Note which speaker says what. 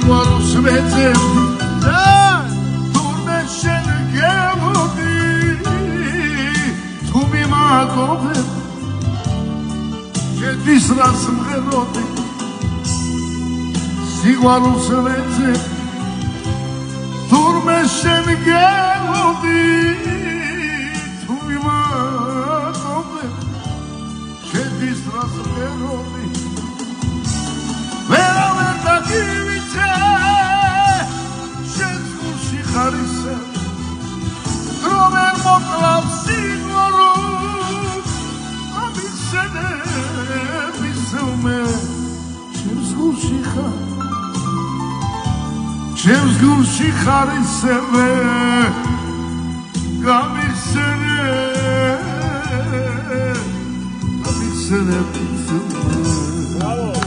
Speaker 1: სიყვარულს მეძებდი და თურმე შენ გემოდი თუ მიმაგობებ შედის რას მღეროდი სიყვარულს მეძებდი თურმე შენ გემოდი თუ მიმაგობებ შედის რას მღეროდი ვერავერ დაგივიძე შენს გულში ხარისე დრომერ მოკლავს სიყვარულს ამიხსენებ ისევმე ჩემს გულში ხარ ჩემს გულში ხარისე გამიხსენებ ისევმე